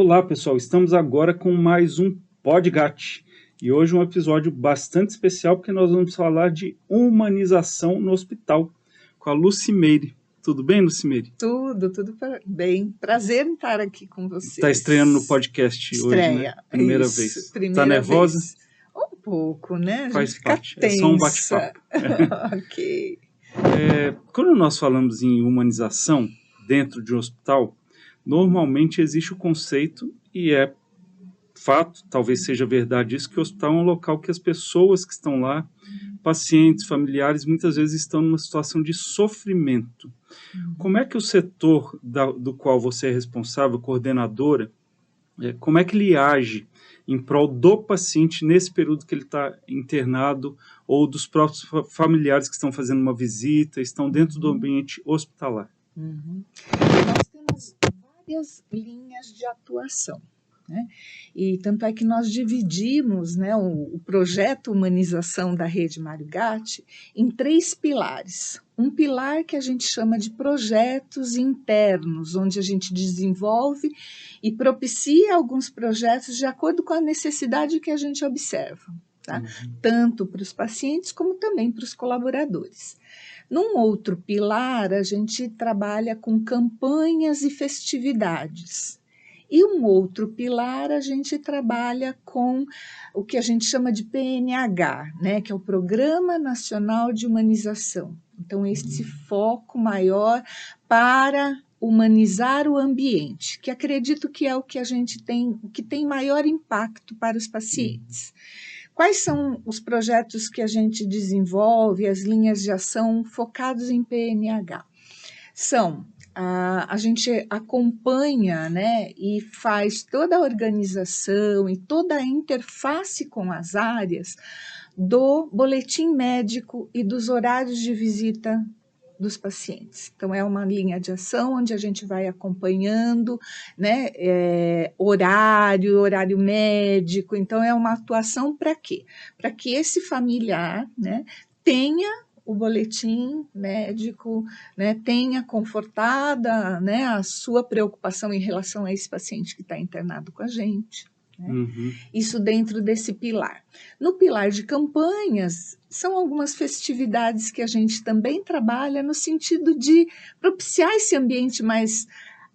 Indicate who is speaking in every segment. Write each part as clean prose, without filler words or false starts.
Speaker 1: Olá pessoal, estamos agora com mais um Podgat e hoje um episódio bastante especial porque nós vamos falar de humanização no hospital com a Lucimeire. Tudo bem, Lucimeire?
Speaker 2: Tudo bem. Prazer em estar aqui com vocês.
Speaker 1: Está estreando no podcast hoje, né? Primeira vez.
Speaker 2: Está
Speaker 1: nervosa?
Speaker 2: Vez. Um pouco, né? A
Speaker 1: Faz
Speaker 2: gente fica
Speaker 1: parte,
Speaker 2: tensa.
Speaker 1: é só um bate-papo.
Speaker 2: Ok.
Speaker 1: Quando nós falamos em humanização dentro de um hospital, normalmente existe o conceito, e é fato, talvez seja verdade isso, que o hospital é um local que as pessoas que estão lá, pacientes, familiares, muitas vezes estão numa situação de sofrimento. Como é que o setor do qual você é responsável, coordenadora, como é que ele age em prol do paciente nesse período que ele está internado, ou dos próprios familiares que estão fazendo uma visita, estão dentro do ambiente hospitalar?
Speaker 2: Nós temos várias linhas de atuação, né? E tanto é que nós dividimos, né, o projeto Humanização da Rede Mário Gatti em 3 pilares. Um pilar que a gente chama de projetos internos, onde a gente desenvolve e propicia alguns projetos de acordo com a necessidade que a gente observa, tá? Tanto para os pacientes como também para os colaboradores. Num outro pilar, a gente trabalha com campanhas e festividades. E um outro pilar, a gente trabalha com o que a gente chama de PNH, né, que é o Programa Nacional de Humanização. Então, esse foco maior para humanizar o ambiente, que acredito que é o que a gente tem, o que tem maior impacto para os pacientes. Quais são os projetos que a gente desenvolve, as linhas de ação focados em PNH? A gente acompanha, né, e faz toda a organização e toda a interface com as áreas do boletim médico e dos horários de visita dos pacientes. Então, é uma linha de ação onde a gente vai acompanhando, né, horário médico. Então, é uma atuação para quê? Para que esse familiar, né, tenha o boletim médico, né, tenha confortada, né, a sua preocupação em relação a esse paciente que está internado com a gente. Isso dentro desse pilar. No pilar de campanhas, são algumas festividades que a gente também trabalha no sentido de propiciar esse ambiente mais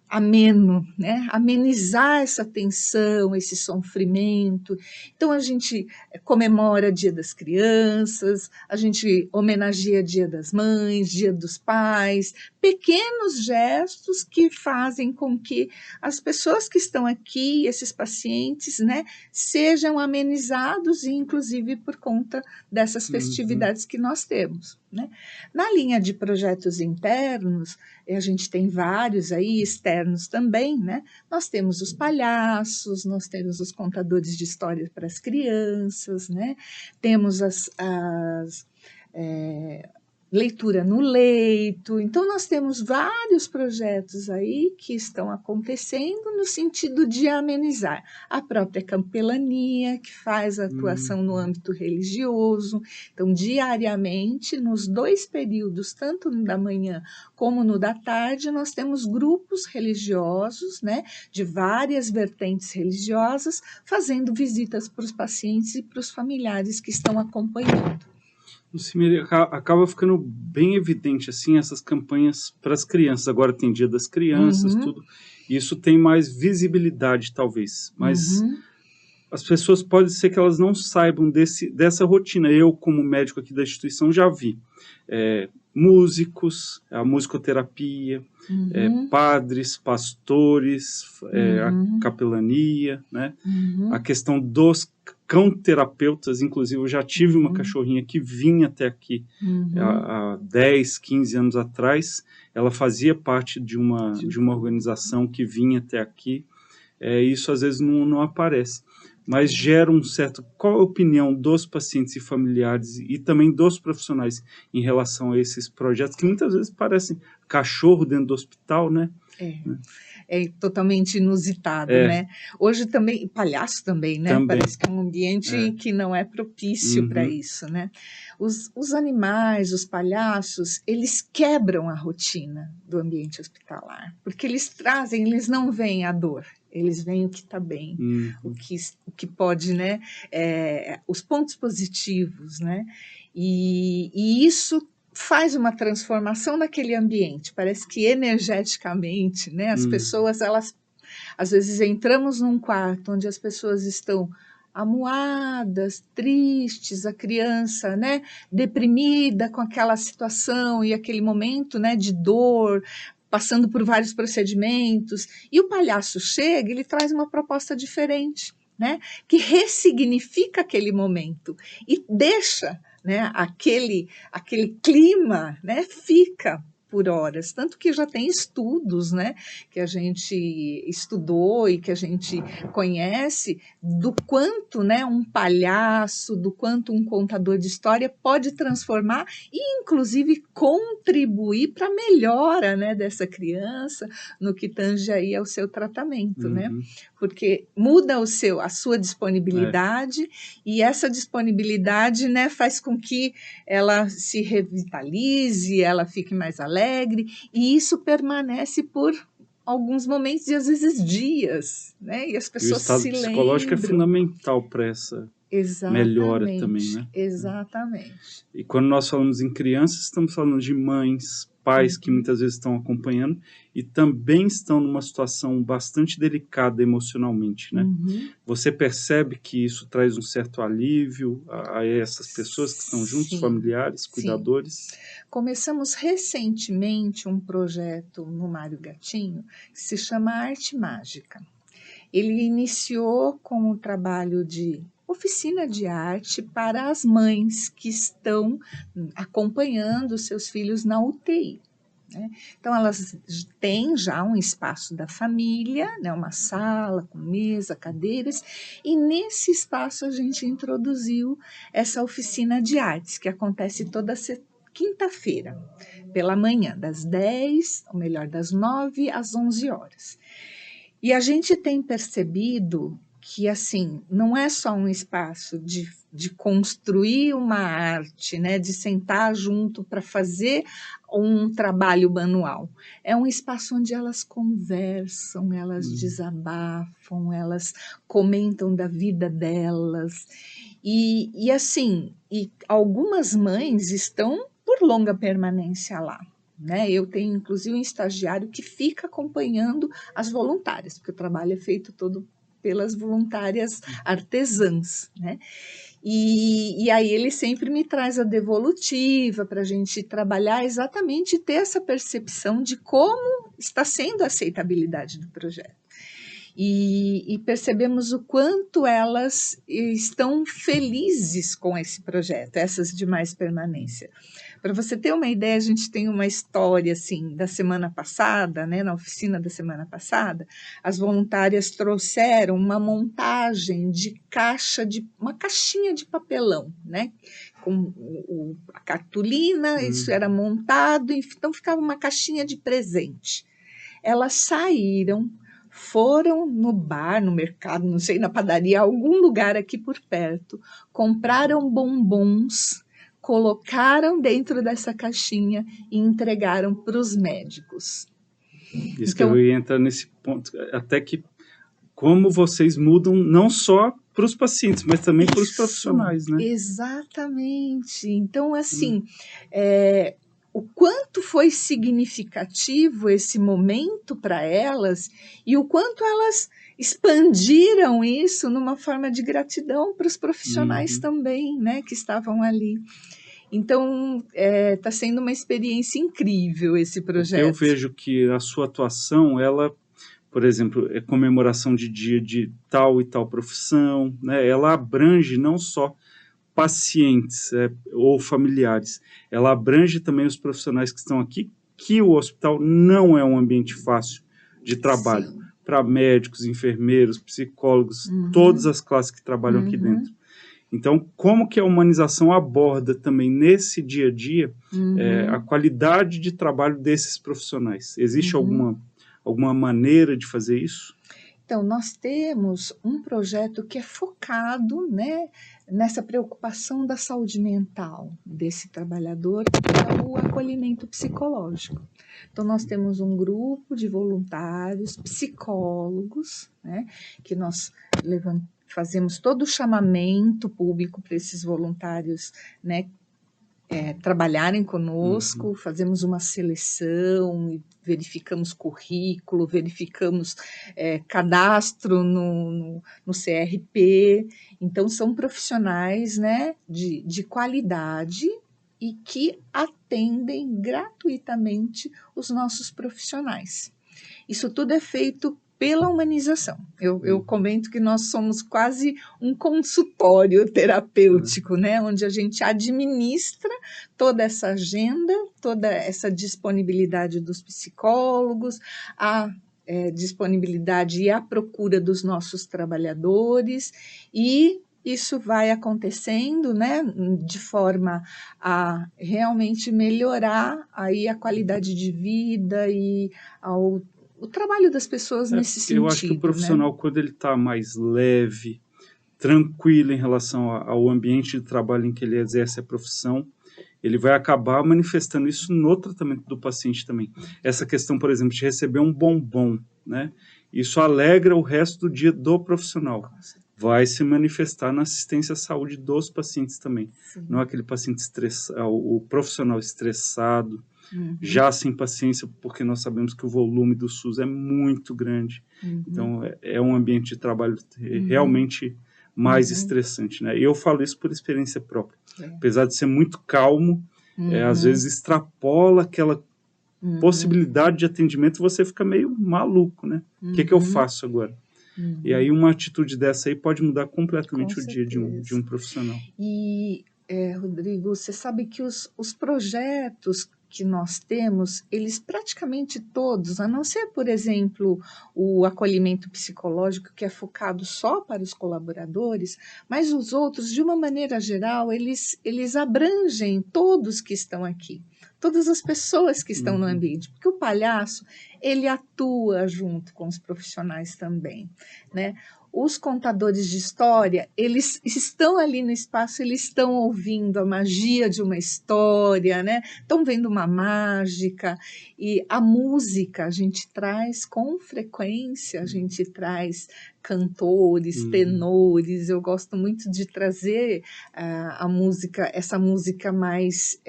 Speaker 2: ameno, né? Amenizar essa tensão, esse sofrimento. Então, a gente comemora Dia das Crianças, a gente homenageia Dia das Mães, Dia dos Pais, pequenos gestos que fazem com que as pessoas que estão aqui, esses pacientes, né, sejam amenizados, inclusive por conta dessas festividades que nós temos, né? Na linha de projetos internos, a gente tem vários aí, externos também, né? Nós temos os palhaços, nós temos os contadores de histórias para as crianças, né? Temos leitura no leito. Então, nós temos vários projetos aí que estão acontecendo no sentido de amenizar. A própria capelania, que faz a atuação no âmbito religioso. Então, diariamente, nos 2 períodos, tanto no da manhã como no da tarde, nós temos grupos religiosos, né, de várias vertentes religiosas, fazendo visitas para os pacientes e para os familiares que estão acompanhando.
Speaker 1: Acaba ficando bem evidente assim essas campanhas para as crianças. Agora tem Dia das Crianças, tudo. Isso tem mais visibilidade, talvez. Mas as pessoas pode ser que elas não saibam dessa rotina. Eu, como médico aqui da instituição, já vi músicos, a musicoterapia, padres, pastores, a capelania, né? A questão dos cão-terapeutas, inclusive eu já tive uma cachorrinha que vinha até aqui há 10, 15 anos atrás. Ela fazia parte de uma organização que vinha até aqui. Isso às vezes não aparece, mas gera um certo... Qual a opinião dos pacientes e familiares e também dos profissionais em relação a esses projetos que muitas vezes cachorro dentro do hospital, né?
Speaker 2: É totalmente inusitado, né? Hoje também, palhaço também, né?
Speaker 1: Também.
Speaker 2: Parece que é um ambiente que não é propício para isso, né? Os animais, os palhaços, eles quebram a rotina do ambiente hospitalar, porque eles não veem a dor, eles veem o que está bem, o que pode, né? Os pontos positivos, né? E isso faz uma transformação naquele ambiente. Parece que energeticamente, né, as pessoas, elas, às vezes entramos num quarto onde as pessoas estão amuadas, tristes, a criança, né, deprimida com aquela situação e aquele momento, né, de dor, passando por vários procedimentos, e o palhaço chega, ele traz uma proposta diferente, né, que ressignifica aquele momento e deixa, né, aquele clima, né, fica por horas, tanto que já tem estudos, né, que a gente estudou e que a gente conhece do quanto, né, um palhaço, do quanto um contador de história pode transformar e inclusive contribuir para a melhora, né, dessa criança no que tange aí ao seu tratamento, né? Porque muda a sua disponibilidade e essa disponibilidade, né, faz com que ela se revitalize, ela fique mais alegre, e isso permanece por alguns momentos e às vezes dias, né? E as pessoas se lembram.
Speaker 1: O estado psicológico é fundamental para essa melhora também, né?
Speaker 2: Exatamente.
Speaker 1: E quando nós falamos em crianças, estamos falando de mães, pais que muitas vezes estão acompanhando e também estão numa situação bastante delicada emocionalmente, né? Você percebe que isso traz um certo alívio a essas pessoas que estão juntos, familiares, cuidadores?
Speaker 2: Começamos recentemente um projeto no Mário Gatinho que se chama Arte Mágica. Ele iniciou com o trabalho de oficina de arte para as mães que estão acompanhando seus filhos na UTI. Né? Então, elas têm já um espaço da família, né? Uma sala com mesa, cadeiras, e nesse espaço a gente introduziu essa oficina de artes, que acontece toda quinta-feira, pela manhã, das 10, ou melhor, das 9 às 11 horas. E a gente tem percebido que, assim, não é só um espaço de construir uma arte, né, de sentar junto para fazer um trabalho manual. É um espaço onde elas conversam, elas desabafam, elas comentam da vida delas. E assim, algumas mães estão por longa permanência lá. Né? Eu tenho, inclusive, um estagiário que fica acompanhando as voluntárias, porque o trabalho é feito todo pelas voluntárias artesãs, né? E aí ele sempre me traz a devolutiva para a gente trabalhar exatamente e ter essa percepção de como está sendo a aceitabilidade do projeto. E percebemos o quanto elas estão felizes com esse projeto, essas de mais permanência. Para você ter uma ideia, a gente tem uma história assim da semana passada, né, na oficina da semana passada, as voluntárias trouxeram uma montagem de uma caixinha de papelão, né, com a cartolina, isso era montado, então ficava uma caixinha de presente. Elas saíram, foram no bar, no mercado, não sei, na padaria, algum lugar aqui por perto, compraram bombons, colocaram dentro dessa caixinha e entregaram para os médicos.
Speaker 1: Isso então, que eu ia entrar nesse ponto, até que como vocês mudam não só para os pacientes, mas também para os profissionais, né?
Speaker 2: Exatamente. Então, assim, o quanto foi significativo esse momento para elas e o quanto elas expandiram isso numa forma de gratidão para os profissionais também, né, que estavam ali. Então, está sendo uma experiência incrível esse projeto.
Speaker 1: Eu vejo que a sua atuação, ela, por exemplo, é comemoração de dia de tal e tal profissão, né? Ela abrange não só pacientes ou familiares, ela abrange também os profissionais que estão aqui, que o hospital não é um ambiente fácil de trabalho para médicos, enfermeiros, psicólogos, todas as classes que trabalham aqui dentro. Então, como que a humanização aborda também nesse dia a dia a qualidade de trabalho desses profissionais? Existe alguma maneira de fazer isso?
Speaker 2: Então, nós temos um projeto que é focado, né, nessa preocupação da saúde mental desse trabalhador, que é o acolhimento psicológico. Então, nós temos um grupo de voluntários, psicólogos, né, que nós fazemos todo o chamamento público para esses voluntários, né, trabalharem conosco, fazemos uma seleção, verificamos currículo, verificamos cadastro no CRP. Então, são profissionais, né, de qualidade e que atendem gratuitamente os nossos profissionais. Isso tudo é feito pela humanização. Eu comento que nós somos quase um consultório terapêutico, né? Onde a gente administra toda essa agenda, toda essa disponibilidade dos psicólogos, a disponibilidade e a procura dos nossos trabalhadores, e isso vai acontecendo, né, de forma a realmente melhorar aí a qualidade de vida e o trabalho das pessoas nesse sentido.
Speaker 1: Eu acho que o profissional, né, quando ele está mais leve, tranquilo em relação ao ambiente de trabalho em que ele exerce a profissão, ele vai acabar manifestando isso no tratamento do paciente também. Essa questão, por exemplo, de receber um bombom, né? Isso alegra o resto do dia do profissional. Vai se manifestar na assistência à saúde dos pacientes também. Sim. Não é aquele paciente estressado, o profissional estressado, já sem paciência, porque nós sabemos que o volume do SUS é muito grande. Então, é um ambiente de trabalho realmente mais estressante, né? E eu falo isso por experiência própria. Apesar de ser muito calmo, às vezes extrapola aquela possibilidade de atendimento, você fica meio maluco, né? O que eu faço agora? E aí uma atitude dessa aí pode mudar completamente o dia de um profissional.
Speaker 2: E, Rodrigo, você sabe que os projetos que nós temos, eles praticamente todos, a não ser, por exemplo, o acolhimento psicológico, que é focado só para os colaboradores, mas os outros, de uma maneira geral, eles abrangem todos que estão aqui, todas as pessoas que estão no ambiente, porque o palhaço, ele atua junto com os profissionais também, né? Os contadores de história, eles estão ali no espaço, eles estão ouvindo a magia de uma história, né? Estão vendo uma mágica. E a música, a gente traz com frequência, a gente traz cantores, tenores. Eu gosto muito de trazer a música, essa música mais...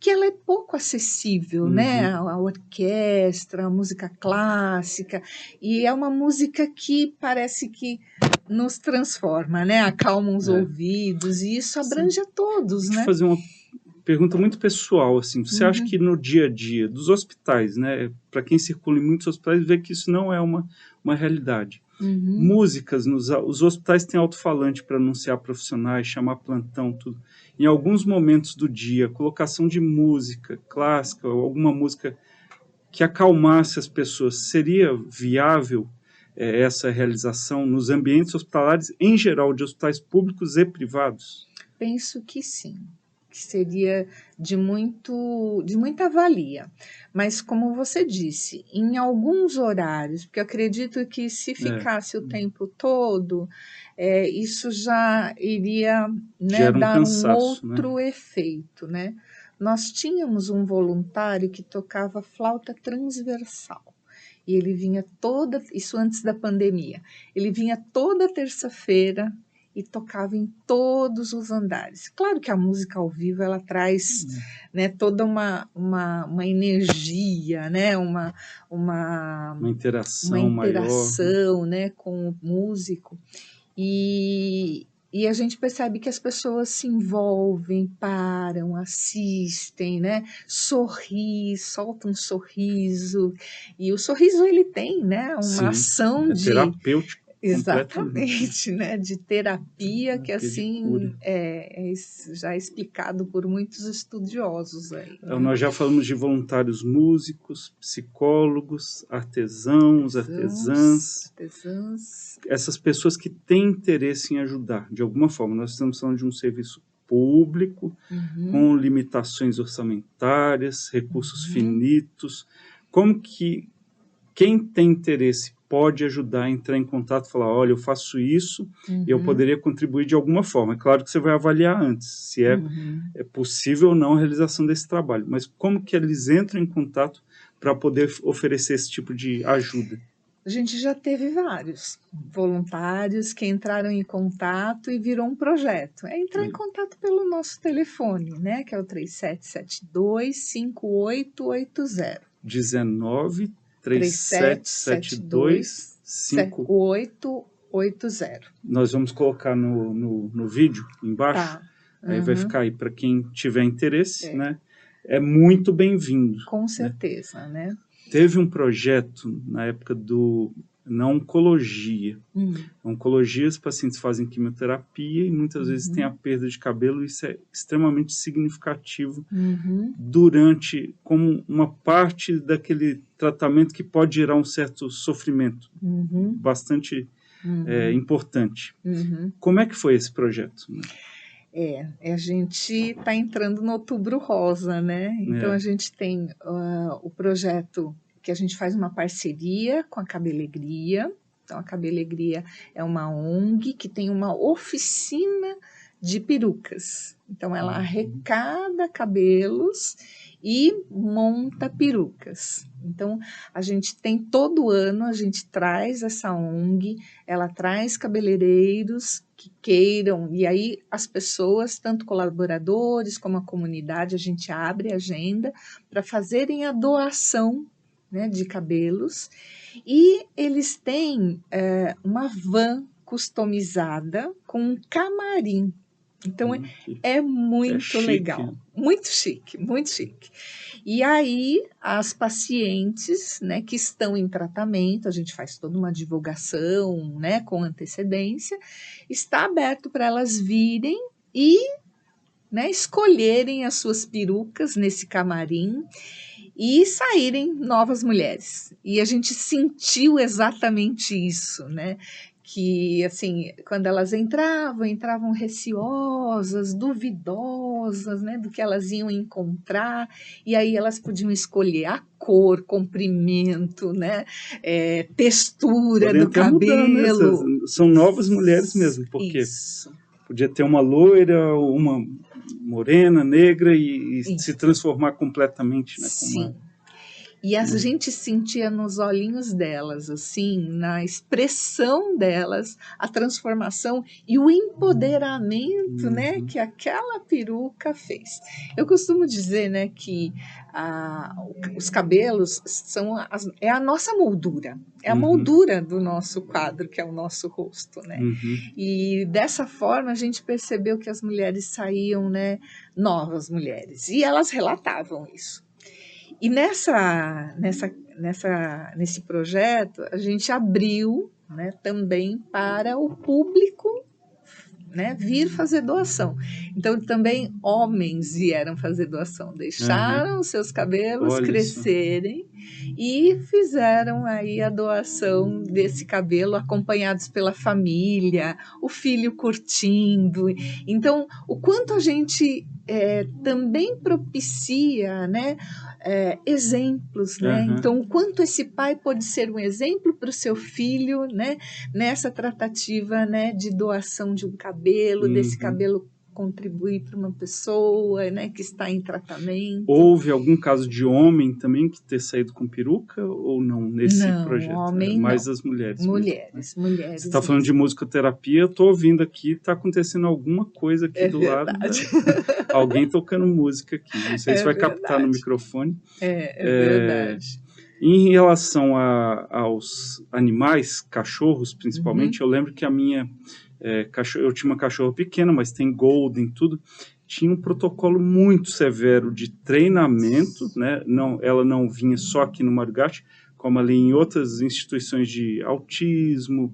Speaker 2: que ela é pouco acessível, né? A orquestra, a música clássica, e é uma música que parece que nos transforma, né? Acalma os ouvidos, e isso abrange a todos, né?
Speaker 1: Deixa eu fazer uma pergunta muito pessoal, assim. Você acha que no dia a dia dos hospitais, né? Para quem circula em muitos hospitais, vê que isso não é uma realidade. Músicas, os hospitais têm alto-falante para anunciar profissionais, chamar plantão, tudo. Em alguns momentos do dia, colocação de música clássica, ou alguma música que acalmasse as pessoas, seria viável essa realização nos ambientes hospitalares, em geral, de hospitais públicos e privados?
Speaker 2: Penso que sim, que seria de muita valia. Mas, como você disse, em alguns horários, porque eu acredito que se ficasse o tempo todo, isso já iria, né, dar um outro efeito, né? Nós tínhamos um voluntário que tocava flauta transversal. E ele vinha isso antes da pandemia, ele vinha toda terça-feira e tocava em todos os andares. Claro que a música ao vivo, ela traz né, toda uma energia, né, uma
Speaker 1: interação
Speaker 2: maior, né, com o músico. E a gente percebe que as pessoas se envolvem, param, assistem, né? Soltam um sorriso. E o sorriso, ele tem, né? Uma ação
Speaker 1: terapêutico. completamente.
Speaker 2: Exatamente, né? De terapia que
Speaker 1: De cura.
Speaker 2: assim já é explicado por muitos estudiosos aí, né?
Speaker 1: Nós já falamos de voluntários músicos, psicólogos, artesãos, artesãs,
Speaker 2: Artesãs.
Speaker 1: essas pessoas que têm interesse em ajudar, de alguma forma. Nós estamos falando de um serviço público, com limitações orçamentárias, recursos finitos. Como que quem tem interesse pode ajudar a entrar em contato e falar, olha, eu faço isso e eu poderia contribuir de alguma forma. É claro que você vai avaliar antes se é possível ou não a realização desse trabalho, mas como que eles entram em contato para poder oferecer esse tipo de ajuda?
Speaker 2: A gente já teve vários voluntários que entraram em contato e virou um projeto. É entrar em contato pelo nosso telefone, né? Que é o 3772-5880.
Speaker 1: 19 3772
Speaker 2: 5880.
Speaker 1: Nós vamos colocar no vídeo embaixo.
Speaker 2: Tá.
Speaker 1: Aí vai ficar aí para quem tiver interesse, né? É muito bem-vindo.
Speaker 2: Com certeza, né?
Speaker 1: Teve um projeto na época na oncologia. Oncologia, os pacientes fazem quimioterapia e muitas vezes tem a perda de cabelo, isso é extremamente significativo durante, como uma parte daquele tratamento que pode gerar um certo sofrimento, bastante importante. Como é que foi esse projeto?
Speaker 2: A gente está entrando no Outubro Rosa, né? Então a gente tem o projeto que a gente faz uma parceria com a Cabelegria. Então a Cabelegria é uma ONG que tem uma oficina de perucas. Então ela arrecada cabelos e monta perucas. Então a gente tem todo ano, a gente traz essa ONG, ela traz cabeleireiros que queiram, e aí as pessoas, tanto colaboradores como a comunidade, a gente abre a agenda para fazerem a doação, né, de cabelos, e eles têm uma van customizada com um camarim. Então é muito
Speaker 1: chique.
Speaker 2: Legal, muito chique, muito chique. E aí as pacientes, né, que estão em tratamento, a gente faz toda uma divulgação, né, com antecedência, está aberto para elas virem e, né, escolherem as suas perucas nesse camarim e saírem novas mulheres. E a gente sentiu exatamente isso, né? Que, assim, quando elas entravam receosas, duvidosas, né, do que elas iam encontrar, e aí elas podiam escolher a cor, comprimento, né, textura
Speaker 1: podem
Speaker 2: do cabelo.
Speaker 1: Mudar, né? São novas mulheres mesmo, porque
Speaker 2: Isso.
Speaker 1: Podia ter uma loira, uma morena, negra e se transformar completamente, né?
Speaker 2: Sim. E a gente sentia nos olhinhos delas, assim, na expressão delas, a transformação e o empoderamento, né, que aquela peruca fez. Eu costumo dizer, né, que os cabelos é a nossa moldura, é a moldura do nosso quadro, que é o nosso rosto, né? E dessa forma a gente percebeu que as mulheres saíam, né, novas mulheres, e elas relatavam isso. E nesse projeto, a gente abriu, né, também para o público, né, vir fazer doação. Então, também homens vieram fazer doação, deixaram seus cabelos crescerem e fizeram aí a doação desse cabelo, acompanhados pela família, o filho curtindo. Então, o quanto a gente também propicia, né, exemplos, né? Então, o quanto esse pai pode ser um exemplo para o seu filho, né, nessa tratativa, né, de doação de um cabelo, desse cabelo contribuir para uma pessoa, né, que está em tratamento.
Speaker 1: Houve algum caso de homem também que ter saído com peruca ou não nesse projeto?
Speaker 2: Homem
Speaker 1: mais
Speaker 2: não.
Speaker 1: As mulheres.
Speaker 2: Mulheres,
Speaker 1: mesmo, né?
Speaker 2: mulheres.
Speaker 1: Você está falando de musicoterapia, eu estou ouvindo aqui, está acontecendo alguma coisa aqui do lado. Alguém tocando música aqui. Não sei se vai captar no microfone.
Speaker 2: É verdade.
Speaker 1: Em relação aos animais, cachorros principalmente, eu lembro que a minha eu tinha uma cachorra pequena, mas tem golden, tudo. Tinha um protocolo muito severo de treinamento, né? Ela não vinha só aqui no Marugate, como ali em outras instituições de autismo,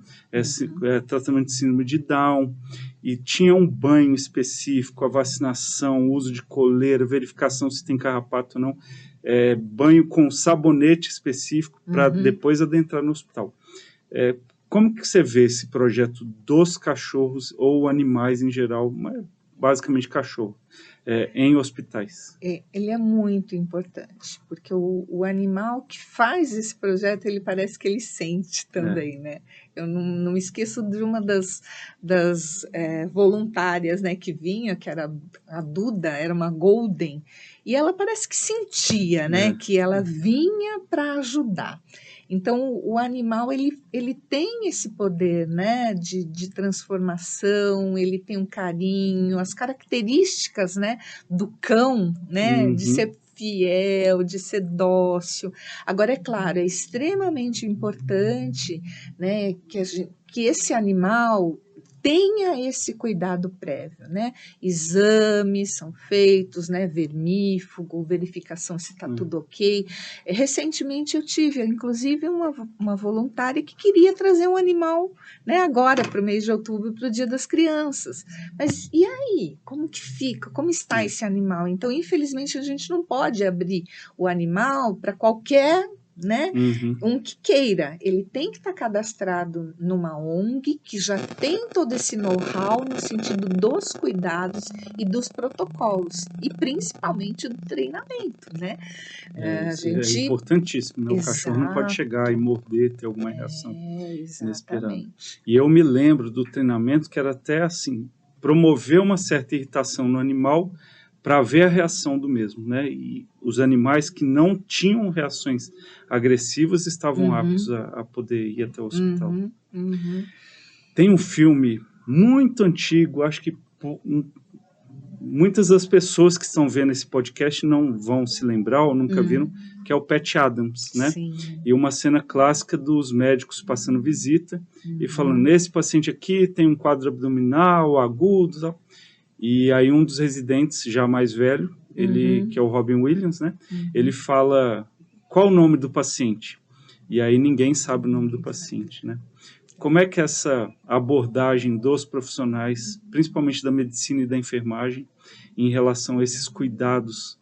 Speaker 1: tratamento de síndrome de Down, e tinha um banho específico, a vacinação, uso de coleira, verificação se tem carrapato ou não, banho com sabonete específico para depois adentrar no hospital. Como que você vê esse projeto dos cachorros ou animais em geral, mas basicamente cachorro, em hospitais?
Speaker 2: Ele é muito importante, porque o animal que faz esse projeto, ele parece que ele sente também, né? Eu não me esqueço de uma das voluntárias, né, que vinha, que era a Duda, era uma Golden, e ela parece que sentia, né, que ela vinha para ajudar. Então, o animal, ele tem esse poder, né, de transformação, ele tem um carinho, as características, né, do cão, né, de ser fiel, de ser dócil. Agora, é claro, é extremamente importante, né, que esse animal tenha esse cuidado prévio, né? Exames são feitos, né? Vermífugo, verificação se está tudo ok. Recentemente eu tive, inclusive, uma voluntária que queria trazer um animal, né? Agora, para o mês de outubro, para o Dia das Crianças. Mas e aí? Como que fica? Como está esse animal? Então, infelizmente, a gente não pode abrir o animal para qualquer, né? Um que queira, ele tem que estar cadastrado numa ONG que já tem todo esse know-how no sentido dos cuidados e dos protocolos, e principalmente do treinamento, né?
Speaker 1: Isso é importantíssimo, né? O cachorro não pode chegar e morder, ter alguma reação inesperada. E eu me lembro do treinamento que era até assim, promover uma certa irritação no animal para ver a reação do mesmo, né? E os animais que não tinham reações agressivas estavam aptos a poder ir até o hospital. Tem um filme muito antigo, acho que muitas das pessoas que estão vendo esse podcast não vão se lembrar ou nunca viram, que é o Patch Adams, né?
Speaker 2: Sim.
Speaker 1: E uma cena clássica dos médicos passando visita e falando, esse paciente aqui tem um quadro abdominal agudo, tal. E aí um dos residentes, já mais velho, ele, que é o Robin Williams, né? Ele fala, qual o nome do paciente? E aí ninguém sabe o nome do paciente, né? Como é que essa abordagem dos profissionais, principalmente da medicina e da enfermagem, em relação a esses cuidados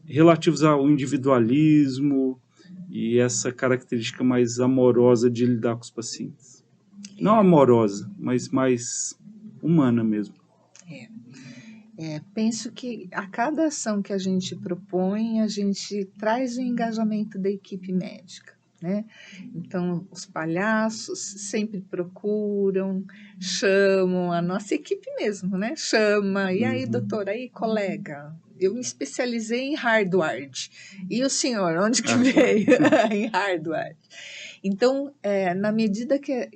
Speaker 1: relativos ao individualismo e essa característica mais amorosa de lidar com os pacientes? Não amorosa, mas mais humana mesmo.
Speaker 2: Penso que a cada ação que a gente propõe, a gente traz o engajamento da equipe médica, né? Então, os palhaços sempre procuram, chamam a nossa equipe mesmo, né? Chama, e aí, doutora, aí, colega, eu me especializei em hardware. E o senhor, onde que veio? Em hardware. Então, na medida que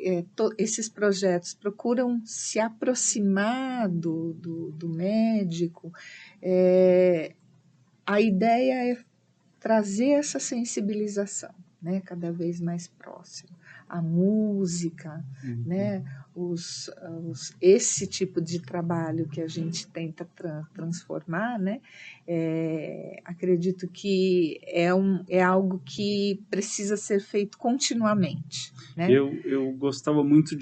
Speaker 2: esses projetos procuram se aproximar do médico, a ideia é trazer essa sensibilização, né, cada vez mais próximo. A música, né, esse tipo de trabalho que a gente tenta transformar, né, acredito que é algo que precisa ser feito continuamente. Né?
Speaker 1: Eu gostava muito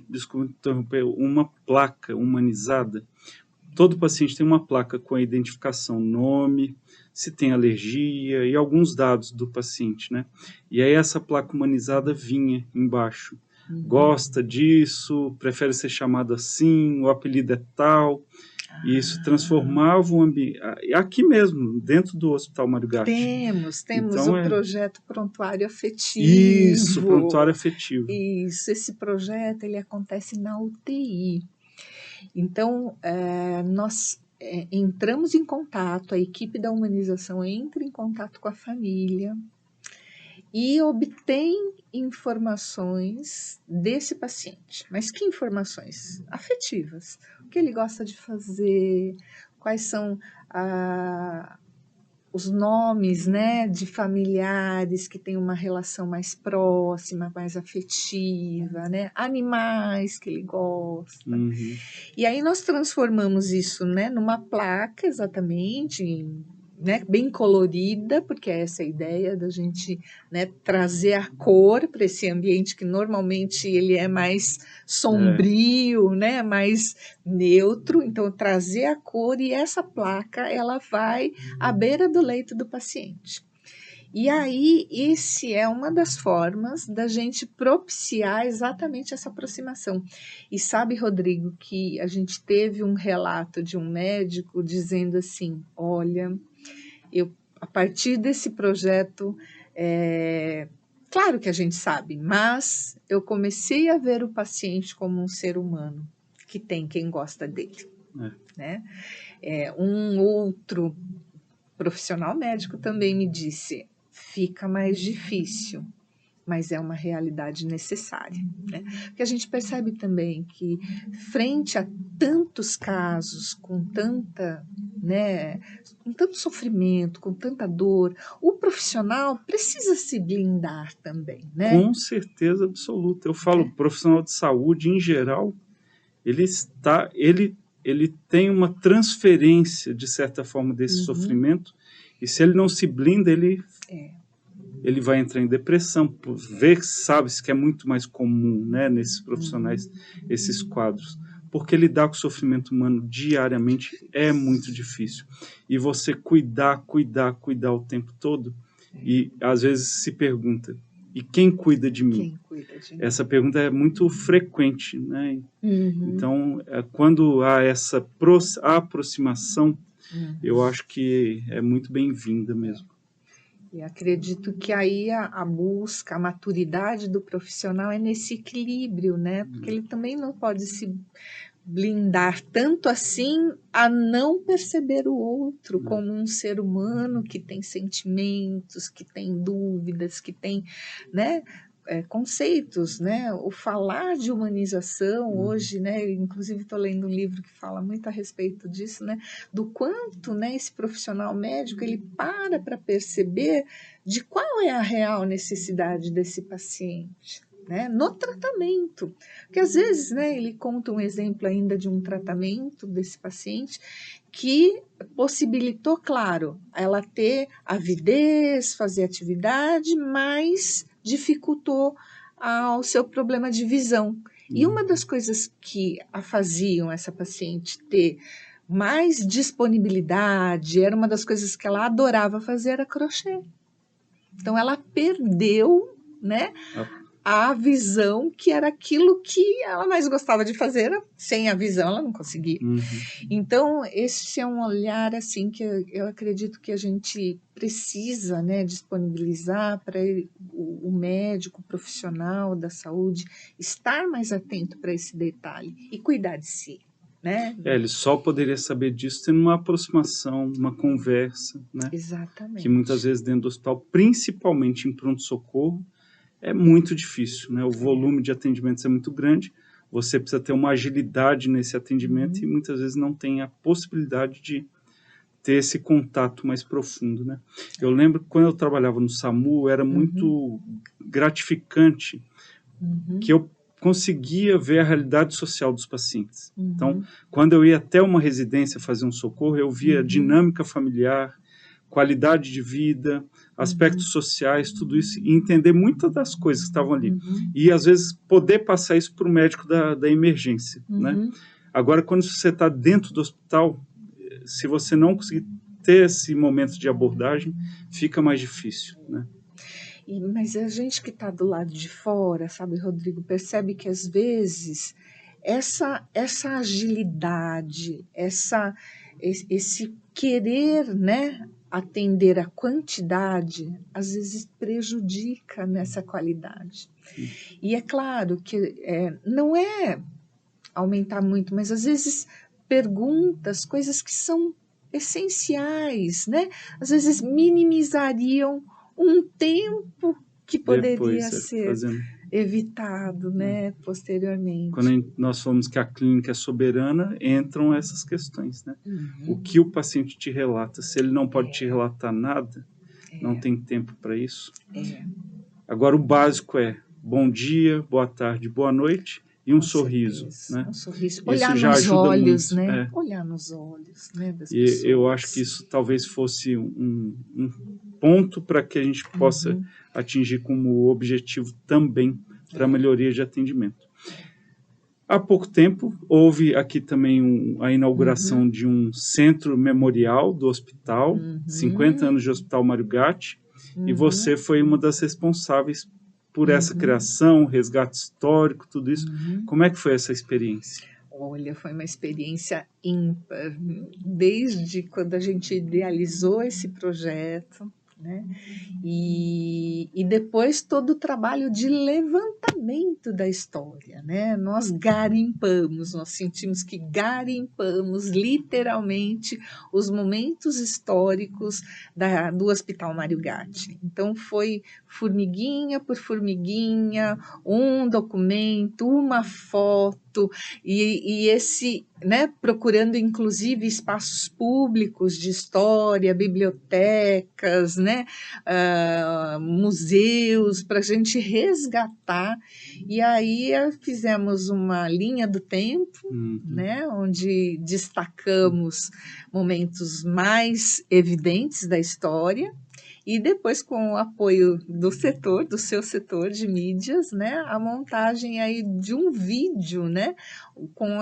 Speaker 1: desculpa interromper, uma placa humanizada. Todo paciente tem uma placa com a identificação, nome, se tem alergia e alguns dados do paciente, né? E aí essa placa humanizada vinha embaixo. Gosta disso, prefere ser chamado assim, o apelido é tal. E isso transformava o ambiente. Aqui mesmo, dentro do Hospital Mário Gatti.
Speaker 2: Temos então, o projeto Prontuário Afetivo.
Speaker 1: Isso, Prontuário Afetivo.
Speaker 2: Isso, esse projeto ele acontece na UTI. Então, nós entramos em contato, a equipe da humanização entra em contato com a família e obtém informações desse paciente. Mas que informações? Afetivas. O que ele gosta de fazer, quais são os nomes, né, de familiares que têm uma relação mais próxima, mais afetiva, né, animais que ele gosta. E aí nós transformamos isso, né, numa placa, exatamente, né, bem colorida, porque é essa a ideia da gente, né, trazer a cor para esse ambiente que normalmente ele é mais sombrio, né, mais neutro. Então, trazer a cor, e essa placa ela vai à beira do leito do paciente. E aí, esse é uma das formas da gente propiciar exatamente essa aproximação. E sabe, Rodrigo, que a gente teve um relato de um médico dizendo assim: olha, a partir desse projeto, claro que a gente sabe, mas eu comecei a ver o paciente como um ser humano que tem quem gosta dele, né? Um outro profissional médico também me disse: fica mais difícil, mas é uma realidade necessária, né? Porque a gente percebe também que, frente a tantos casos, com tanta, né, com tanto sofrimento, com tanta dor, o profissional precisa se blindar também, né?
Speaker 1: Com certeza absoluta. Eu falo, profissional de saúde, em geral, ele tem uma transferência, de certa forma, desse sofrimento, e se ele não se blinda, ele vai entrar em depressão. Sabe-se que é muito mais comum, né, nesses profissionais, esses quadros. Porque lidar com o sofrimento humano diariamente é muito difícil. E você cuidar o tempo todo, e às vezes se pergunta: e quem cuida de mim?
Speaker 2: Quem cuida de mim?
Speaker 1: Essa pergunta é muito frequente, né? Então, quando há essa aproximação, eu acho que é muito bem-vinda mesmo.
Speaker 2: E acredito que aí a busca, a maturidade do profissional é nesse equilíbrio, né? Porque ele também não pode se blindar tanto assim a não perceber o outro como um ser humano que tem sentimentos, que tem dúvidas, que tem, né, conceitos, né? O falar de humanização hoje, né? Inclusive estou lendo um livro que fala muito a respeito disso, né? Do quanto, né, esse profissional médico ele para perceber de qual é a real necessidade desse paciente, né, no tratamento. Porque às vezes, né, ele conta um exemplo ainda de um tratamento desse paciente que possibilitou, claro, ela ter avidez, fazer atividade, mas dificultou o seu problema de visão. E uma das coisas que a faziam essa paciente ter mais disponibilidade, era uma das coisas que ela adorava fazer, era crochê. Então ela perdeu, né, a visão, que era aquilo que ela mais gostava de fazer. Sem a visão ela não conseguia. Então esse é um olhar assim que eu acredito que a gente precisa, né, disponibilizar para o médico, o profissional da saúde estar mais atento para esse detalhe e cuidar de si, né?
Speaker 1: Ele só poderia saber disso tendo uma aproximação, uma conversa, né?
Speaker 2: Exatamente.
Speaker 1: Que muitas vezes dentro do hospital, principalmente em pronto-socorro, é muito difícil, né? O volume de atendimentos é muito grande, você precisa ter uma agilidade nesse atendimento e muitas vezes não tem a possibilidade de ter esse contato mais profundo, né? Eu lembro que quando eu trabalhava no SAMU, era muito gratificante que eu conseguia ver a realidade social dos pacientes. Então, quando eu ia até uma residência fazer um socorro, eu via dinâmica familiar, qualidade de vida, aspectos sociais, tudo isso, e entender muitas das coisas que estavam ali. E, às vezes, poder passar isso para o médico da emergência, né? Agora, quando você está dentro do hospital, se você não conseguir ter esse momento de abordagem, fica mais difícil, né?
Speaker 2: Mas a gente que está do lado de fora, sabe, Rodrigo, percebe que às vezes essa agilidade, esse querer, né, atender a quantidade, às vezes prejudica nessa qualidade. E é claro que não é aumentar muito, mas às vezes perguntas, coisas que são essenciais, né? Às vezes minimizariam um tempo que poderia ser evitado, né, posteriormente.
Speaker 1: Quando nós falamos que a clínica é soberana, entram essas questões, né? O que o paciente te relata, se ele não pode te relatar nada, não tem tempo para isso. Agora, o básico é bom dia, boa tarde, boa noite, e um
Speaker 2: Com
Speaker 1: sorriso,
Speaker 2: certeza,
Speaker 1: né?
Speaker 2: um sorriso.
Speaker 1: Isso
Speaker 2: Olhar
Speaker 1: já
Speaker 2: nos
Speaker 1: ajuda
Speaker 2: olhos,
Speaker 1: muito.
Speaker 2: né? Olhar nos olhos, né, das
Speaker 1: E eu acho que
Speaker 2: pessoas.
Speaker 1: isso talvez fosse um ponto para que a gente possa
Speaker 2: Uhum.
Speaker 1: atingir como objetivo também para a melhoria de atendimento. Há pouco tempo, houve aqui também a inauguração
Speaker 2: Uhum.
Speaker 1: de um centro memorial do hospital, 50
Speaker 2: Uhum.
Speaker 1: anos de Hospital Mário Gatti, e você
Speaker 2: Uhum.
Speaker 1: foi uma das responsáveis por essa
Speaker 2: Uhum.
Speaker 1: criação, resgate histórico, tudo isso.
Speaker 2: Uhum.
Speaker 1: Como é que foi essa experiência?
Speaker 2: Olha, foi uma experiência ímpar, desde quando a gente idealizou esse projeto, né? E depois todo o trabalho de levantamento da história, né? Nós garimpamos, nós sentimos que garimpamos literalmente os momentos históricos do Hospital Mário Gatti. Então foi formiguinha por formiguinha, um documento, uma foto, e esse, né, procurando inclusive espaços públicos de história, bibliotecas, né, museus, para a gente resgatar. E aí fizemos uma linha do tempo,
Speaker 1: Uhum.
Speaker 2: né, onde destacamos momentos mais evidentes da história. E depois, com o apoio do setor, do seu setor de mídias, né, a montagem aí de um vídeo, né, com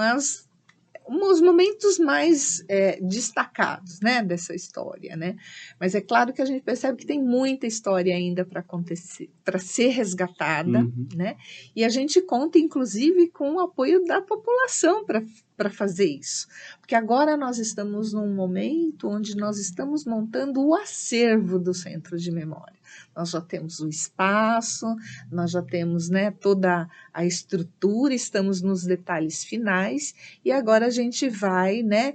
Speaker 2: os momentos mais destacados, né, dessa história, né? Mas é claro que a gente percebe que tem muita história ainda para acontecer, para ser resgatada,
Speaker 1: Uhum.
Speaker 2: né? E a gente conta, inclusive, com o apoio da população para fazer isso, porque agora nós estamos num momento onde nós estamos montando o acervo do Centro de Memória. Nós já temos o espaço, nós já temos, né, toda a estrutura, estamos nos detalhes finais, e agora a gente vai, né,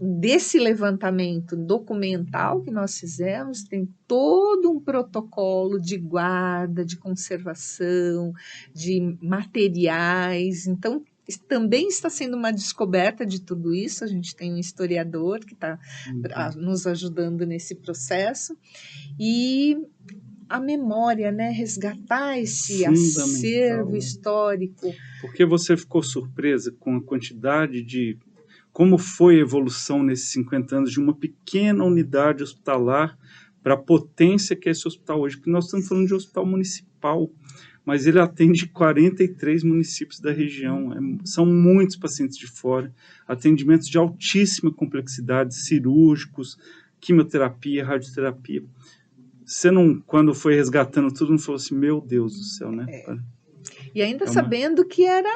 Speaker 2: desse levantamento documental que nós fizemos, tem todo um protocolo de guarda, de conservação, de materiais. Então, também está sendo uma descoberta de tudo isso. A gente tem um historiador que está
Speaker 1: Uhum.
Speaker 2: nos ajudando nesse processo. E a memória, né? Resgatar esse acervo
Speaker 1: Fundamental.
Speaker 2: histórico.
Speaker 1: Porque você ficou surpresa com a quantidade de... Como foi a evolução nesses 50 anos de uma pequena unidade hospitalar para a potência que é esse hospital hoje? Porque nós estamos falando de um hospital municipal, mas ele atende 43 municípios da região. São muitos pacientes de fora, atendimentos de altíssima complexidade, cirúrgicos, quimioterapia, radioterapia. Você não, quando foi resgatando tudo, não falou assim, meu Deus do céu, né?
Speaker 2: E ainda
Speaker 1: É uma...
Speaker 2: sabendo que era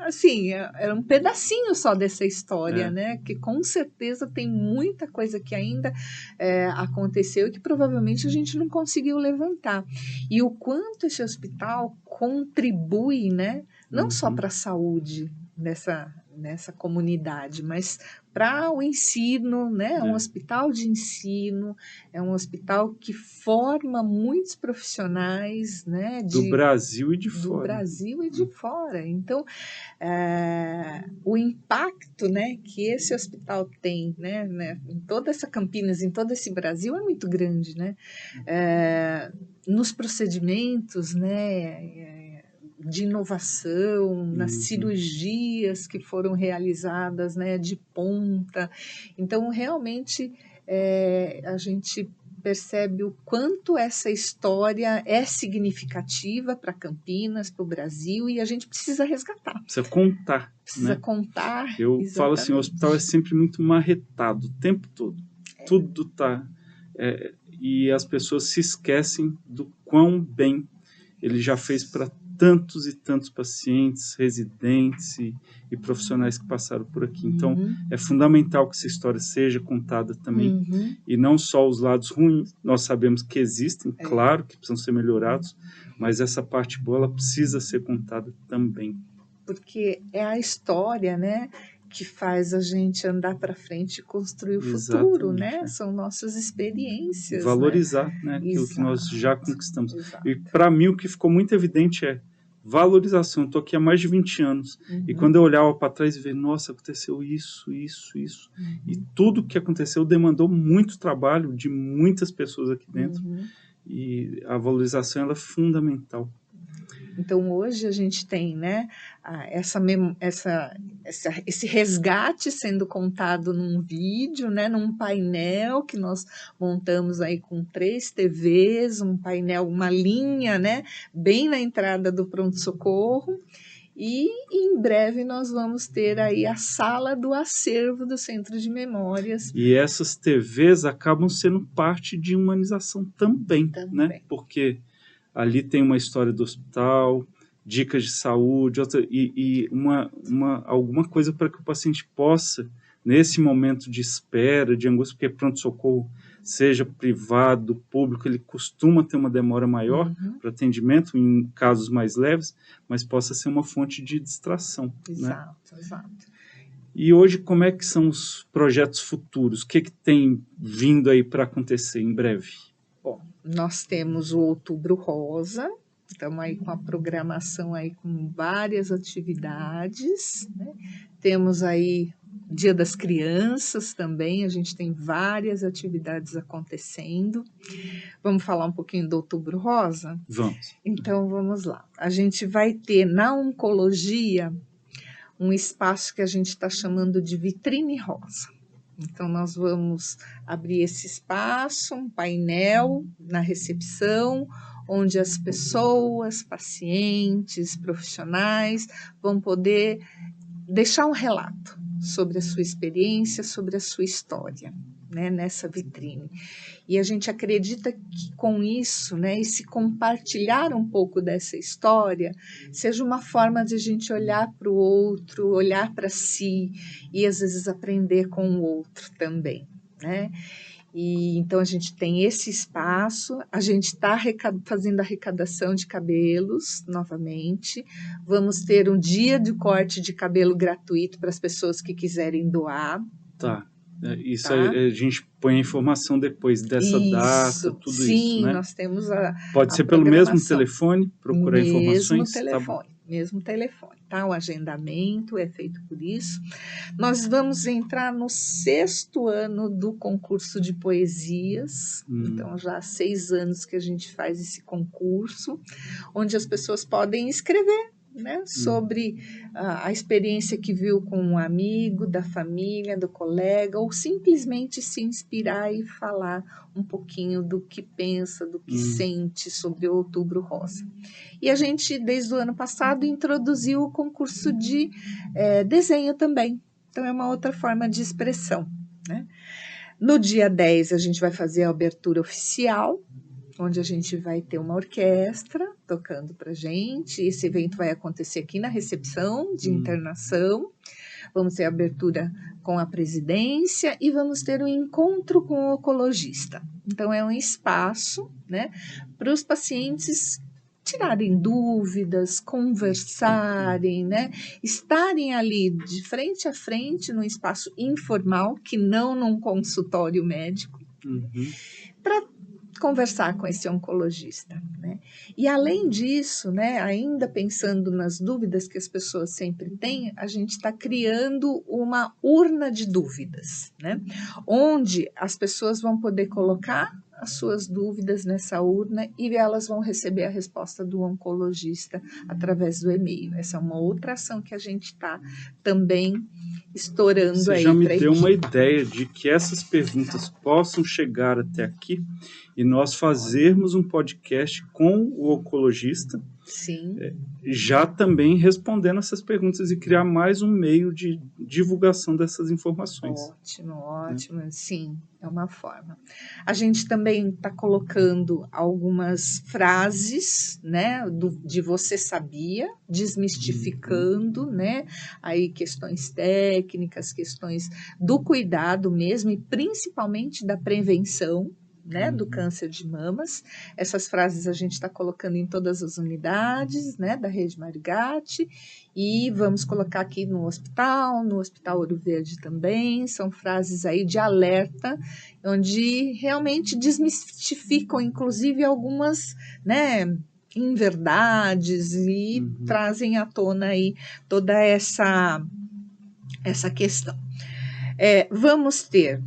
Speaker 2: assim, era um pedacinho só dessa história,
Speaker 1: É.
Speaker 2: né? Que com certeza tem muita coisa que ainda aconteceu e que provavelmente a gente não conseguiu levantar. E o quanto esse hospital contribui, né? Não só para a saúde nessa comunidade, mas para o ensino, né? É um hospital de ensino, é um hospital que forma muitos profissionais, né?
Speaker 1: Do Brasil e de
Speaker 2: Do
Speaker 1: fora.
Speaker 2: Brasil e de fora. Então, o impacto, né, que esse hospital tem, né, em toda essa Campinas, em todo esse Brasil é muito grande, né? Nos procedimentos, né, de inovação, nas cirurgias que foram realizadas, né, de ponta. Então, realmente, a gente percebe o quanto essa história é significativa para Campinas, para o Brasil, e a gente precisa resgatar.
Speaker 1: Precisa contar,
Speaker 2: Precisa
Speaker 1: né?
Speaker 2: contar,
Speaker 1: Eu falo assim, o hospital é
Speaker 2: exatamente.
Speaker 1: sempre muito marretado, o tempo todo. Tudo tá... e as pessoas se esquecem do quão bem ele já fez para tantos e tantos pacientes, residentes e profissionais que passaram por aqui. Então, é fundamental que essa história seja contada também, e não só os lados ruins, nós sabemos que existem, claro que precisam ser melhorados, mas essa parte boa, ela precisa ser contada também.
Speaker 2: Porque é a história, né, que faz a gente andar para frente e construir o futuro,
Speaker 1: Exatamente,
Speaker 2: né? São nossas experiências, né?
Speaker 1: valorizar, né, aquilo que nós já conquistamos.
Speaker 2: Exato.
Speaker 1: E para mim o que ficou muito evidente é valorização. Estou aqui há mais de 20 anos e quando eu olhava para trás e ver, nossa, aconteceu isso. E tudo que aconteceu demandou muito trabalho de muitas pessoas aqui dentro. E a valorização ela é fundamental.
Speaker 2: Então, hoje a gente tem, né, esse resgate sendo contado num vídeo, né, num painel que nós montamos aí com 3 TVs, um painel, uma linha, né, bem na entrada do pronto-socorro. E em breve nós vamos ter aí a sala do acervo do Centro de Memórias.
Speaker 1: E essas TVs acabam sendo parte de humanização também, né? Porque ali tem uma história do hospital, dicas de saúde, alguma coisa para que o paciente possa, nesse momento de espera, de angústia, porque pronto-socorro, seja privado, público, ele costuma ter uma demora maior para atendimento em casos mais leves, mas possa ser uma fonte de distração.
Speaker 2: Exato,
Speaker 1: né?
Speaker 2: Exato.
Speaker 1: E hoje, como é que são os projetos futuros? O que tem vindo aí para acontecer em breve?
Speaker 2: Bom, nós temos o Outubro Rosa, estamos aí com a programação aí com várias atividades, né? Temos aí Dia das Crianças também, a gente tem várias atividades acontecendo. Vamos falar um pouquinho do Outubro Rosa?
Speaker 1: Vamos.
Speaker 2: Então, vamos lá. A gente vai ter na oncologia um espaço que a gente está chamando de Vitrine Rosa. Então, nós vamos abrir esse espaço, um painel na recepção, onde as pessoas, pacientes, profissionais vão poder deixar um relato sobre a sua experiência, sobre a sua história, né, nessa vitrine. E a gente acredita que com isso, né, esse compartilhar um pouco dessa história, seja uma forma de a gente olhar para o outro, olhar para si e às vezes aprender com o outro também, né? E então a gente tem esse espaço, a gente está fazendo arrecadação de cabelos novamente. Vamos ter um dia de corte de cabelo gratuito para as pessoas que quiserem doar.
Speaker 1: Tá. Isso a gente põe a informação depois dessa data, tudo
Speaker 2: sim,
Speaker 1: isso, né?
Speaker 2: Nós temos
Speaker 1: Pode ser pelo mesmo telefone, procurar informações?
Speaker 2: Mesmo telefone, tá? O agendamento é feito por isso. Nós vamos entrar no 6º ano do concurso de poesias, então já há 6 anos que a gente faz esse concurso, onde as pessoas podem escrever, né, sobre a experiência que viu com um amigo, da família, do colega, ou simplesmente se inspirar e falar um pouquinho do que pensa, do que sente sobre o Outubro Rosa. E a gente, desde o ano passado, introduziu o concurso de desenho também. Então, é uma outra forma de expressão, né? No dia 10, a gente vai fazer a abertura oficial, onde a gente vai ter uma orquestra tocando para gente. Esse evento vai acontecer aqui na recepção de internação. Vamos ter a abertura com a presidência e vamos ter um encontro com o oncologista. Então, é um espaço, né, para os pacientes tirarem dúvidas, conversarem, né, estarem ali de frente a frente num espaço informal, que não num consultório médico, para conversar com esse oncologista, né? E além disso, né, ainda pensando nas dúvidas que as pessoas sempre têm, a gente está criando uma urna de dúvidas, né? Onde as pessoas vão poder colocar as suas dúvidas nessa urna e elas vão receber a resposta do oncologista através do e-mail. Essa é uma outra ação que a gente está também estourando.
Speaker 1: Você
Speaker 2: aí.
Speaker 1: Já me deu uma ideia de que essas perguntas possam chegar até aqui e nós fazermos um podcast com o oncologista.
Speaker 2: Sim.
Speaker 1: Já também respondendo essas perguntas e criar mais um meio de divulgação dessas informações.
Speaker 2: Ótimo, sim, é uma forma. A gente também está colocando algumas frases, né, de você sabia, desmistificando, né, aí questões técnicas, questões do cuidado mesmo e principalmente da prevenção, né, do câncer de mamas. Essas frases a gente está colocando em todas as unidades, né, da Rede Marigatti, e vamos colocar aqui no Hospital Ouro Verde também. São frases aí de alerta, onde realmente desmistificam, inclusive, algumas, né, inverdades e trazem à tona aí toda essa questão. Vamos ter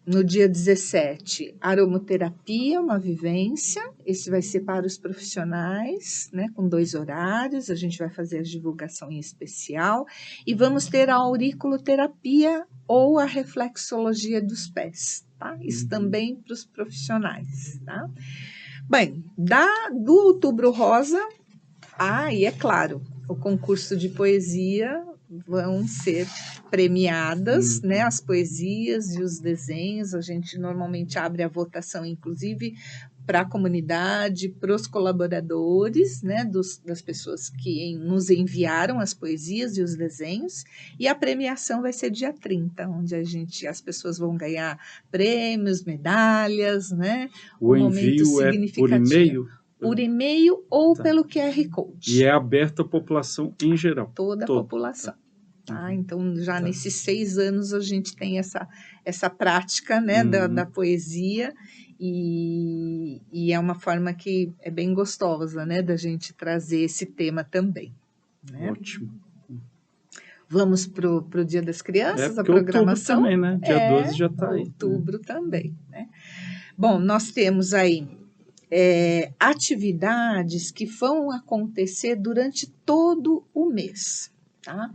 Speaker 2: no dia 17, aromoterapia, uma vivência. Esse vai ser para os profissionais, né, com 2 horários. A gente vai fazer a divulgação em especial. E vamos ter a auriculoterapia ou a reflexologia dos pés, tá? Isso também para os profissionais, tá? Bem, do Outubro Rosa, e é claro, o concurso de poesia vão ser premiadas, né, as poesias e os desenhos. A gente normalmente abre a votação, inclusive, para a comunidade, para os colaboradores, né, das pessoas que nos enviaram as poesias e os desenhos, e a premiação vai ser dia 30, onde as pessoas vão ganhar prêmios, medalhas, né,
Speaker 1: O
Speaker 2: momento
Speaker 1: envio é por e-mail?
Speaker 2: Por e-mail ou
Speaker 1: Tá.
Speaker 2: pelo QR Code.
Speaker 1: E é aberto à população em geral?
Speaker 2: Toda a população. Tá? Então, já nesses 6 anos, a gente tem essa prática, né, da poesia, e é uma forma que é bem gostosa, né, da gente trazer esse tema também. Né?
Speaker 1: Ótimo.
Speaker 2: Vamos para o Dia das Crianças, a
Speaker 1: programação?
Speaker 2: Outubro
Speaker 1: também, né? Dia 12 já está aí.
Speaker 2: Outubro também. Né? Bom, nós temos aí atividades que vão acontecer durante todo o mês, tá?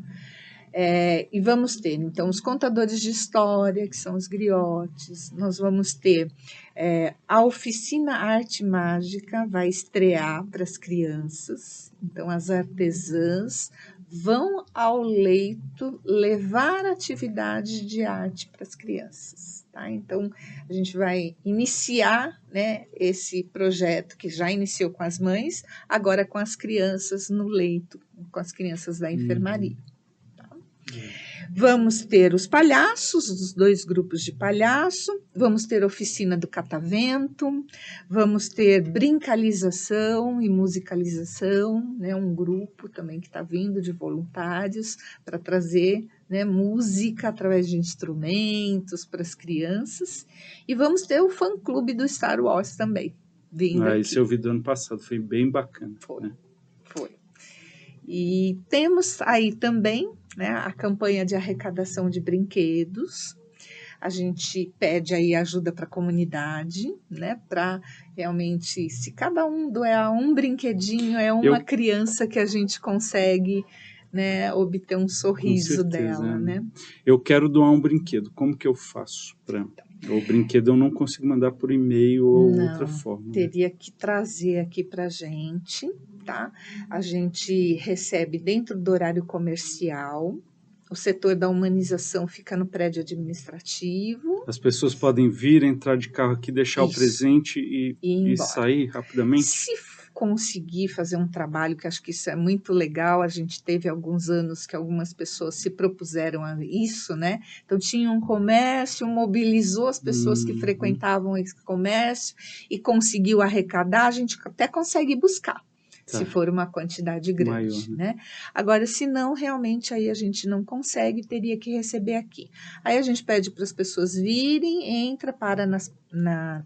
Speaker 2: E vamos ter, então, os contadores de história, que são os griotes. Nós vamos ter a oficina Arte Mágica, vai estrear para as crianças. Então, as artesãs vão ao leito levar atividade de arte para as crianças. Tá? Então, a gente vai iniciar, né, esse projeto que já iniciou com as mães, agora com as crianças no leito, com as crianças da enfermaria. Vamos ter os palhaços, os 2 grupos de palhaço, vamos ter oficina do catavento, vamos ter brincalização e musicalização, né, um grupo também que está vindo de voluntários para trazer, né, música através de instrumentos para as crianças, e vamos ter o fã-clube do Star Wars também, vindo aqui.
Speaker 1: Esse eu vi do ano passado, foi bem bacana.
Speaker 2: Foi. E temos aí também, né, a campanha de arrecadação de brinquedos. A gente pede aí ajuda para a comunidade, né, para realmente, se cada um doar um brinquedinho, é uma criança que a gente consegue, né, obter um sorriso dela, né?
Speaker 1: Eu quero doar um brinquedo, como que eu faço para... O brinquedo eu não consigo mandar por e-mail ou outra forma.
Speaker 2: Teria que trazer aqui para a gente, tá? A gente recebe dentro do horário comercial. O setor da humanização fica no prédio administrativo.
Speaker 1: As pessoas podem vir, entrar de carro aqui, deixar o presente e sair rapidamente?
Speaker 2: Se conseguir fazer um trabalho, que acho que isso é muito legal, a gente teve alguns anos que algumas pessoas se propuseram a isso, né? Então tinha um comércio, mobilizou as pessoas que frequentavam esse comércio e conseguiu arrecadar, a gente até consegue buscar. Se for uma quantidade grande, maior, né? Agora, se não, realmente aí a gente não consegue, teria que receber aqui. Aí a gente pede para as pessoas virem, entra,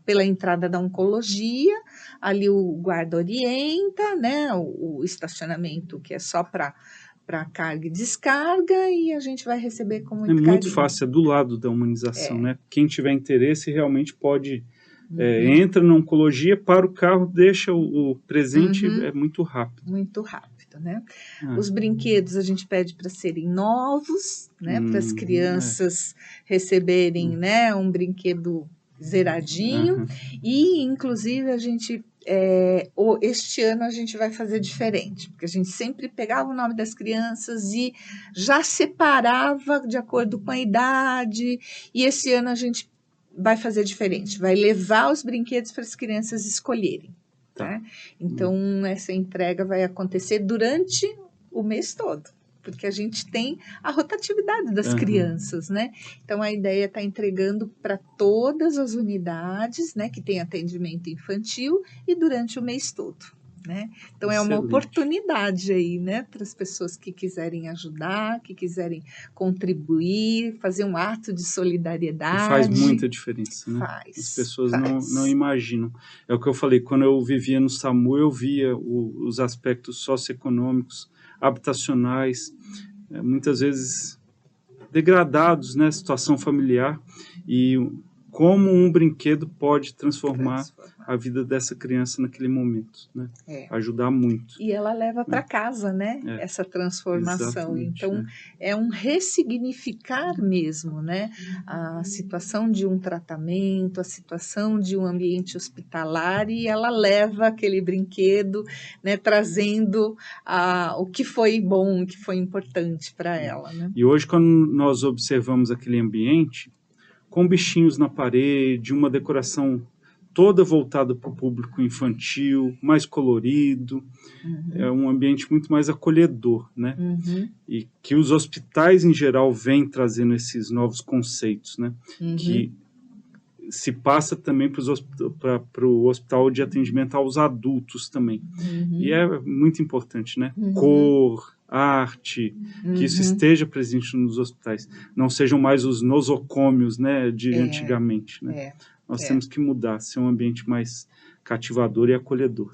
Speaker 2: pela entrada da oncologia, ali o guarda orienta, né? O estacionamento que é só para carga e descarga, e a gente vai receber com muito carinho.
Speaker 1: É muito fácil, é do lado da humanização, né? Quem tiver interesse realmente pode... entra na oncologia, para o carro, deixa o presente, é muito rápido.
Speaker 2: Muito rápido, né? Os brinquedos a gente pede para serem novos, né? Para as crianças receberem, né, um brinquedo zeradinho. E, inclusive, a gente... este ano a gente vai fazer diferente, porque a gente sempre pegava o nome das crianças e já separava de acordo com a idade, e esse ano a gente vai fazer diferente, vai levar os brinquedos para as crianças escolherem. Tá? Então, essa entrega vai acontecer durante o mês todo, porque a gente tem a rotatividade das crianças, né? Então, a ideia é estar entregando para todas as unidades, né, que tem atendimento infantil, e durante o mês todo. Né? Então, é uma oportunidade aí, né, para as pessoas que quiserem ajudar, que quiserem contribuir, fazer um ato de solidariedade.
Speaker 1: E faz muita diferença, né? As pessoas não imaginam. É o que eu falei, quando eu vivia no SAMU, eu via os aspectos socioeconômicos, habitacionais, muitas vezes degradados, né, situação familiar, e como um brinquedo pode transformar
Speaker 2: Transformar.
Speaker 1: a vida dessa criança naquele momento, né?
Speaker 2: É.
Speaker 1: Ajudar muito.
Speaker 2: E ela leva para casa, né?
Speaker 1: É.
Speaker 2: Essa transformação.
Speaker 1: Exatamente,
Speaker 2: Então,
Speaker 1: né?
Speaker 2: é um ressignificar mesmo, né? A situação de um tratamento, a situação de um ambiente hospitalar, e ela leva aquele brinquedo, né? Trazendo o que foi bom, o que foi importante para ela, né?
Speaker 1: E hoje, quando nós observamos aquele ambiente, com bichinhos na parede, uma decoração toda voltada para o público infantil, mais colorido, é um ambiente muito mais acolhedor, né? E que os hospitais em geral vêm trazendo esses novos conceitos, né? Que se passa também para o hospital de atendimento aos adultos também. E é muito importante, né? Cor, arte, que isso esteja presente nos hospitais. Não sejam mais os nosocômios, né, de antigamente, né? Nós temos que mudar, ser um ambiente mais cativador e acolhedor.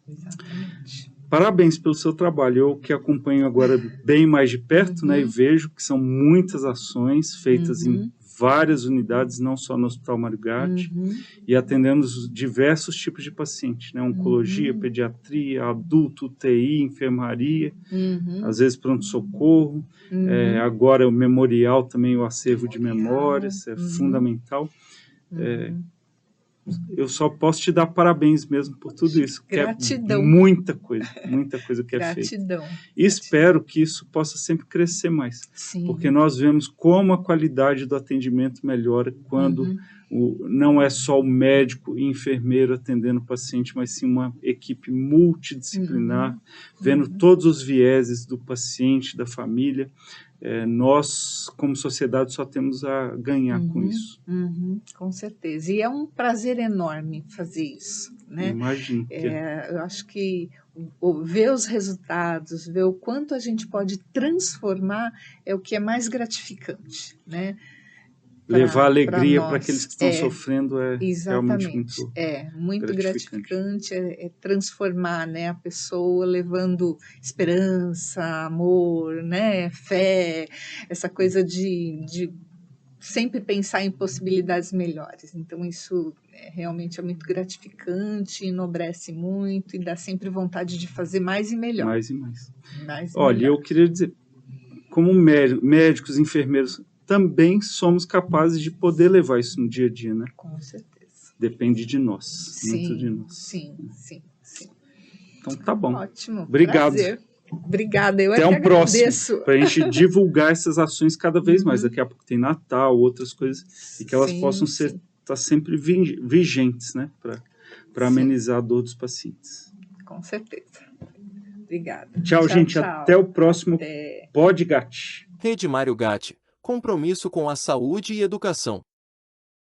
Speaker 2: Exatamente.
Speaker 1: Parabéns pelo seu trabalho. Eu que acompanho agora bem mais de perto, né, e vejo que são muitas ações feitas em várias unidades, não só no Hospital Mário Gatti, e atendendo os diversos tipos de pacientes, né, oncologia, pediatria, adulto, UTI, enfermaria, às vezes pronto-socorro, agora o memorial também, o acervo de memórias, é fundamental. Eu só posso te dar parabéns mesmo por tudo isso.
Speaker 2: Gratidão.
Speaker 1: É muita coisa que é feita.
Speaker 2: Gratidão.
Speaker 1: E espero que isso possa sempre crescer mais.
Speaker 2: Sim.
Speaker 1: Porque nós vemos como a qualidade do atendimento melhora quando não é só o médico e enfermeiro atendendo o paciente, mas sim uma equipe multidisciplinar, vendo todos os vieses do paciente, da família. Nós, como sociedade, só temos a ganhar com isso.
Speaker 2: Com certeza. E é um prazer enorme fazer isso, né?
Speaker 1: Imagino.
Speaker 2: Eu acho que ver os resultados, ver o quanto a gente pode transformar é o que é mais gratificante, né?
Speaker 1: Levar alegria para aqueles que estão sofrendo é realmente
Speaker 2: muito gratificante, é transformar, né, a pessoa, levando esperança, amor, né, fé, essa coisa de sempre pensar em possibilidades melhores. Então isso realmente é muito gratificante, enobrece muito e dá sempre vontade de fazer mais e melhor.
Speaker 1: Mais e mais.
Speaker 2: Mais e
Speaker 1: Olha,
Speaker 2: melhor.
Speaker 1: eu queria dizer, como médicos, enfermeiros, também somos capazes de poder levar isso no dia a dia, né?
Speaker 2: Com certeza.
Speaker 1: Depende de nós, muito de nós.
Speaker 2: Sim.
Speaker 1: Então tá bom.
Speaker 2: Ótimo.
Speaker 1: Obrigado.
Speaker 2: Prazer. Obrigada, eu
Speaker 1: Até
Speaker 2: é que
Speaker 1: um próximo,
Speaker 2: agradeço.
Speaker 1: para a gente divulgar essas ações cada vez mais. Daqui a pouco tem Natal, outras coisas, e que elas possam estar sempre vigentes, né? Para amenizar a dor dos pacientes.
Speaker 2: Com certeza. Obrigada.
Speaker 1: Tchau, gente.
Speaker 2: Tchau.
Speaker 1: Até o próximo Pod Gatti.
Speaker 3: Rede Mário Gatti. Compromisso com a saúde e educação.